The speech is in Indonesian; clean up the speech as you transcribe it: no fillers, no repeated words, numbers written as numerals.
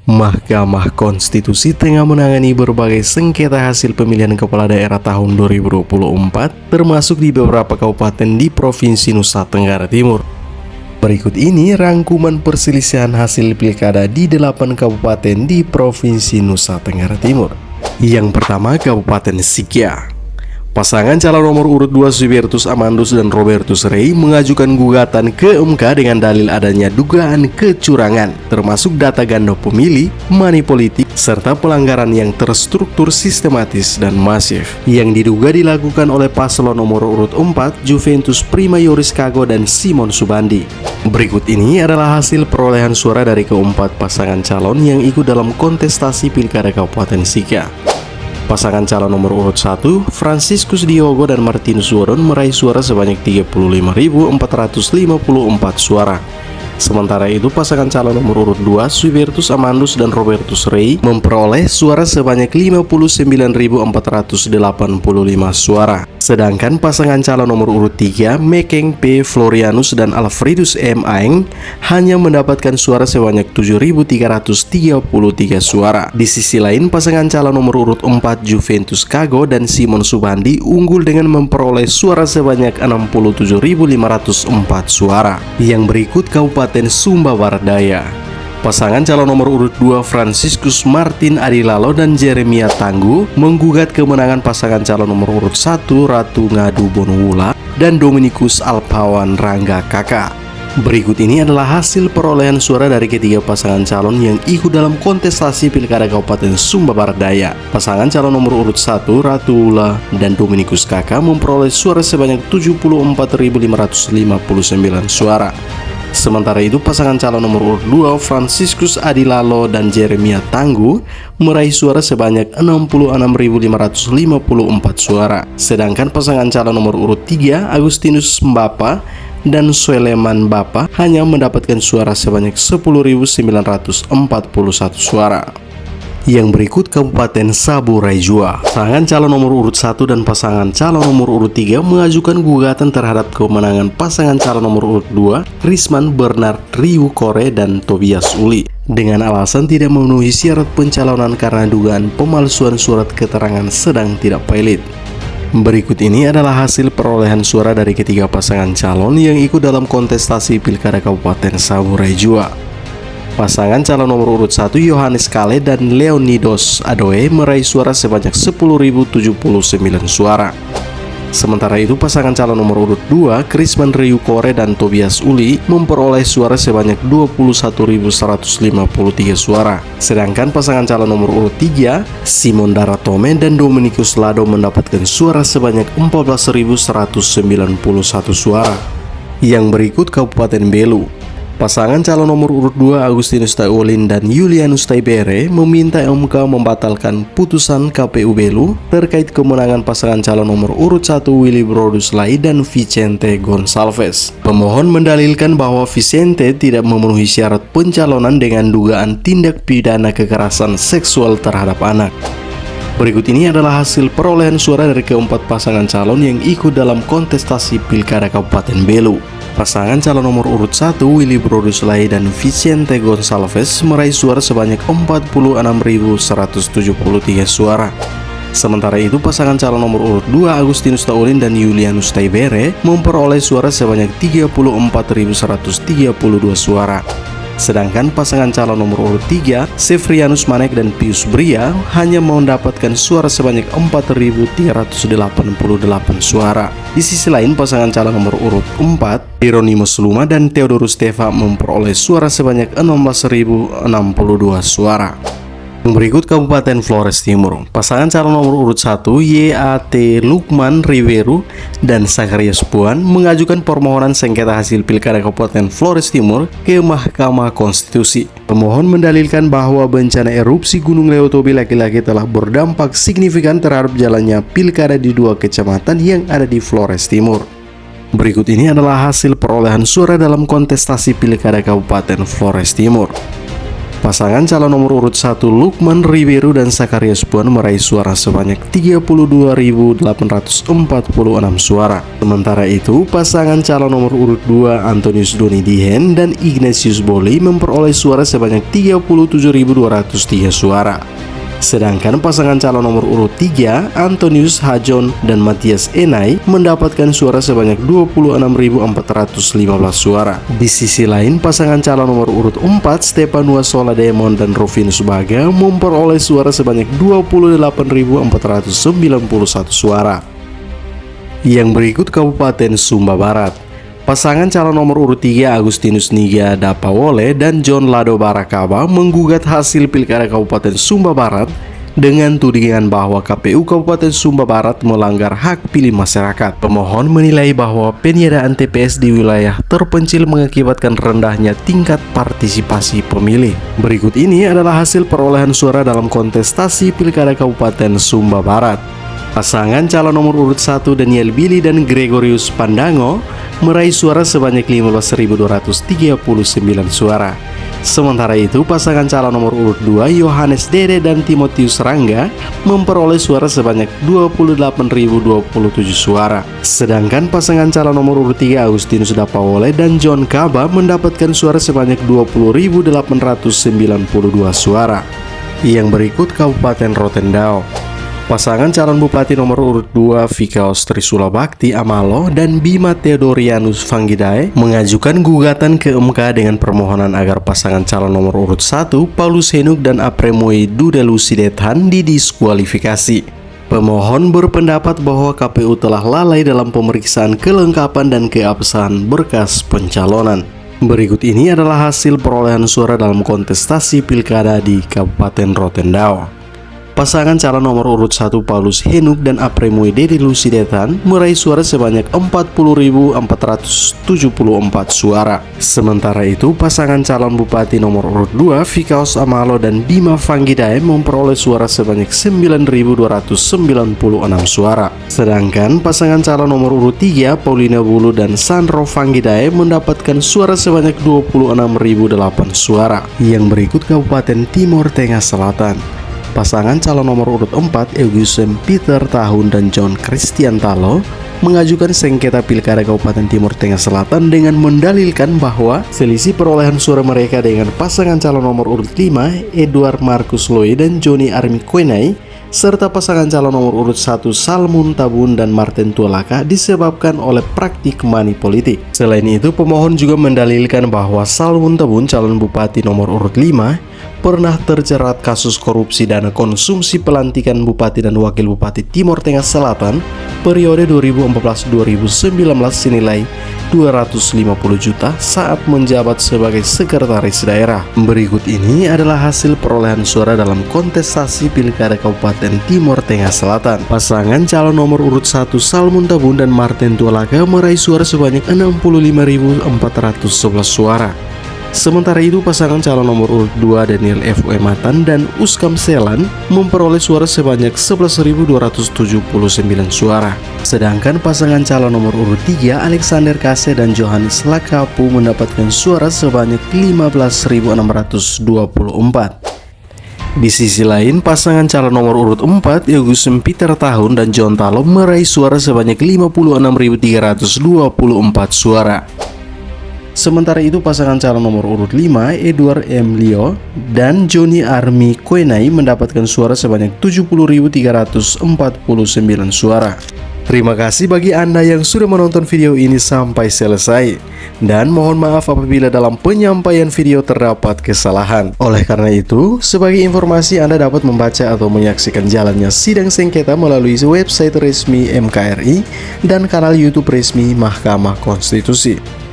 Mahkamah Konstitusi tengah menangani berbagai sengketa hasil pemilihan kepala daerah tahun 2024, termasuk di beberapa kabupaten di Provinsi Nusa Tenggara Timur. Berikut ini rangkuman perselisihan hasil pilkada di 8 kabupaten di Provinsi Nusa Tenggara Timur. Yang pertama, Kabupaten Sikia. Pasangan calon nomor urut 2 Subertus Amandus dan Robertus Rey mengajukan gugatan ke MK dengan dalil adanya dugaan kecurangan, termasuk data ganda pemilih, money politik, serta pelanggaran yang terstruktur, sistematis, dan masif yang diduga dilakukan oleh paslon nomor urut 4 Juventus Prima Yoris Kago dan Simon Subandi. Berikut ini adalah hasil perolehan suara dari keempat pasangan calon yang ikut dalam kontestasi Pilkada Kabupaten Sikia. Pasangan calon nomor urut 1, Franciscus Diogo dan Martinus Woron meraih suara sebanyak 35.454 suara. Sementara itu, pasangan calon nomor urut 2, Subertus Amandus dan Robertus Rey memperoleh suara sebanyak 59.485 suara. Sedangkan pasangan calon nomor urut 3, Mekeng P. Florianus dan Alfredus M. Aeng hanya mendapatkan suara sebanyak 7.333 suara. Di sisi lain, pasangan calon nomor urut 4, Juventus Kago dan Simon Subandi unggul dengan memperoleh suara sebanyak 67.504 suara. Yang berikut Kabupaten Sumba Barat Daya. Pasangan calon nomor urut 2, Franciscus Martin Adilalo dan Jeremia Tangguh menggugat kemenangan pasangan calon nomor urut 1, Ratu Ngadu Bonwula dan Dominikus Alpawan Rangga Kakak. Berikut ini adalah hasil perolehan suara dari ketiga pasangan calon yang ikut dalam kontestasi Pilkada Kabupaten Sumba Barat Daya. Pasangan calon nomor urut 1, Ratu Ula dan Dominikus Kakak memperoleh suara sebanyak 74.559 suara. Sementara itu, pasangan calon nomor urut 2, Franciscus Adilalo dan Jeremia Tangguh meraih suara sebanyak 66.554 suara. Sedangkan pasangan calon nomor urut 3, Agustinus Mbapa dan Suleman Bapa hanya mendapatkan suara sebanyak 10.941 suara. Yang berikut Kabupaten Saburai Jua. Pasangan calon nomor urut 1 dan pasangan calon nomor urut 3 mengajukan gugatan terhadap kemenangan pasangan calon nomor urut 2, Risman Bernard Riu Kore dan Tobias Uli, dengan alasan tidak memenuhi syarat pencalonan karena dugaan pemalsuan surat keterangan sedang tidak valid. Berikut ini adalah hasil perolehan suara dari ketiga pasangan calon yang ikut dalam kontestasi Pilkada Kabupaten Saburai Jua. Pasangan calon nomor urut 1, Yohanes Kale dan Leonidos Adoe meraih suara sebanyak 10.079 suara. Sementara itu, pasangan calon nomor urut 2, Krisman Riu Kore dan Tobias Uli memperoleh suara sebanyak 21.153 suara. Sedangkan pasangan calon nomor urut 3, Simon Daratome dan Dominikus Lado mendapatkan suara sebanyak 14.191 suara. Yang berikut Kabupaten Belu. Pasangan calon nomor urut 2, Agustinus Taulin dan Julianus Taibere meminta MK membatalkan putusan KPU Belu terkait kemenangan pasangan calon nomor urut 1, Willy Brodus Lai dan Vicente Gonçalves. Pemohon mendalilkan bahwa Vicente tidak memenuhi syarat pencalonan dengan dugaan tindak pidana kekerasan seksual terhadap anak. Berikut ini adalah hasil perolehan suara dari keempat pasangan calon yang ikut dalam kontestasi Pilkada Kabupaten Belu. Pasangan calon nomor urut 1, Willy Brodus Lai dan Vicente Gonçalves meraih suara sebanyak 46.173 suara. Sementara itu, pasangan calon nomor urut 2, Agustinus Taulin dan Julianus Taibere memperoleh suara sebanyak 34.132 suara. Sedangkan pasangan calon nomor urut 3, Sevrianus Manek dan Pius Bria hanya mendapatkan suara sebanyak 4.388 suara. Di sisi lain, pasangan calon nomor urut 4, Hieronymus Luma dan Theodorus Teva memperoleh suara sebanyak 16.062 suara. Berikut Kabupaten Flores Timur. Pasangan calon nomor urut 1, YAT Lukman Riveru dan Zacharias Puan mengajukan permohonan sengketa hasil Pilkada Kabupaten Flores Timur ke Mahkamah Konstitusi. Pemohon mendalilkan bahwa bencana erupsi Gunung Leotobi laki-laki telah berdampak signifikan terhadap jalannya pilkada di 2 kecamatan yang ada di Flores Timur. Berikut ini adalah hasil perolehan suara dalam kontestasi Pilkada Kabupaten Flores Timur. Pasangan calon nomor urut 1 Lukman Ribeiro dan Sakarias Puan meraih suara sebanyak 32.846 suara. Sementara itu, pasangan calon nomor urut 2 Antonius Doni Dihen dan Ignatius Boli memperoleh suara sebanyak 37.203 suara. Sedangkan pasangan calon nomor urut 3 Antonius Hajon dan Matias Enai mendapatkan suara sebanyak 26.415 suara. Di sisi lain, pasangan calon nomor urut 4 Stepanua Sola Demon dan Rufinus Baga memperoleh suara sebanyak 28.491 suara. Yang berikut Kabupaten Sumba Barat. Pasangan calon nomor urut 3 Agustinus Niga Dapawole dan John Lado Barakaba menggugat hasil Pilkada Kabupaten Sumba Barat dengan tudingan bahwa KPU Kabupaten Sumba Barat melanggar hak pilih masyarakat. Pemohon menilai bahwa peniadaan TPS di wilayah terpencil mengakibatkan rendahnya tingkat partisipasi pemilih. Berikut ini adalah hasil perolehan suara dalam kontestasi Pilkada Kabupaten Sumba Barat. Pasangan calon nomor urut 1 Daniel Billy dan Gregorius Pandango meraih suara sebanyak 15.239 suara. Sementara itu, pasangan calon nomor urut 2 Yohanes Dede dan Timotius Rangga memperoleh suara sebanyak 28.027 suara. Sedangkan pasangan calon nomor urut 3 Agustinus Dapawole dan John Kaba mendapatkan suara sebanyak 20.892 suara. Yang berikut Kabupaten Rotendao. Pasangan calon bupati nomor urut 2 Vikaos Trisula Bakti Amalo dan Bima Theodorianus Vangidae mengajukan gugatan ke MK dengan permohonan agar pasangan calon nomor urut 1 Paulus Henuk dan Apremoi Dudelusidetan didiskualifikasi. Pemohon berpendapat bahwa KPU telah lalai dalam pemeriksaan kelengkapan dan keabsahan berkas pencalonan. Berikut ini adalah hasil perolehan suara dalam kontestasi pilkada di Kabupaten Rotendao. Pasangan calon nomor urut 1 Paulus Henuk dan Apremoi Dudelusidetan meraih suara sebanyak 40.474 suara. Sementara itu, pasangan calon bupati nomor urut 2 Vikaos Amalo dan Bima Vangidae memperoleh suara sebanyak 9.296 suara. Sedangkan pasangan calon nomor urut 3 Paulina Bulu dan Sandro Vangidae mendapatkan suara sebanyak 26.008 suara. Yang berikut Kabupaten Timur Tengah Selatan. Pasangan calon nomor urut 4 Eugusem Peter Tahun dan John Christian Talo mengajukan sengketa Pilkada Kabupaten Timur Tengah Selatan dengan mendalilkan bahwa selisih perolehan suara mereka dengan pasangan calon nomor urut 5 Edward Marcus Loy dan Johnny Army Koenai serta pasangan calon nomor urut 1 Salmun Tabun dan Martin Tualaka disebabkan oleh praktik money politik. Selain itu, pemohon juga mendalilkan bahwa Salmun Tabun calon bupati nomor urut 5 pernah terjerat kasus korupsi dana konsumsi pelantikan bupati dan wakil bupati Timur Tengah Selatan periode 2014-2019 senilai 250 juta saat menjabat sebagai sekretaris daerah. Berikut ini adalah hasil perolehan suara dalam kontestasi Pilkada Kabupaten Timur Tengah Selatan. Pasangan calon nomor urut 1 Salmun Tabun dan Martin Tualaka meraih suara sebanyak 65.411 suara. Sementara itu, pasangan calon nomor urut 2 Daniel F. Matan dan Uskam Selan memperoleh suara sebanyak 11.279 suara. Sedangkan pasangan calon nomor urut 3 Alexander Kase dan Johannes Lakapu mendapatkan suara sebanyak 15.624. Di sisi lain, pasangan calon nomor urut 4 Eugusem Peter Tahun dan John Talo meraih suara sebanyak 56.324 suara. Sementara itu, pasangan calon nomor urut 5 Edward M. Leo dan Johnny Army Koenai mendapatkan suara sebanyak 70.349 suara. Terima kasih bagi Anda yang sudah menonton video ini sampai selesai. Dan mohon maaf apabila dalam penyampaian video terdapat kesalahan. Oleh karena itu, sebagai informasi Anda dapat membaca atau menyaksikan jalannya sidang sengketa melalui website resmi MKRI dan kanal YouTube resmi Mahkamah Konstitusi.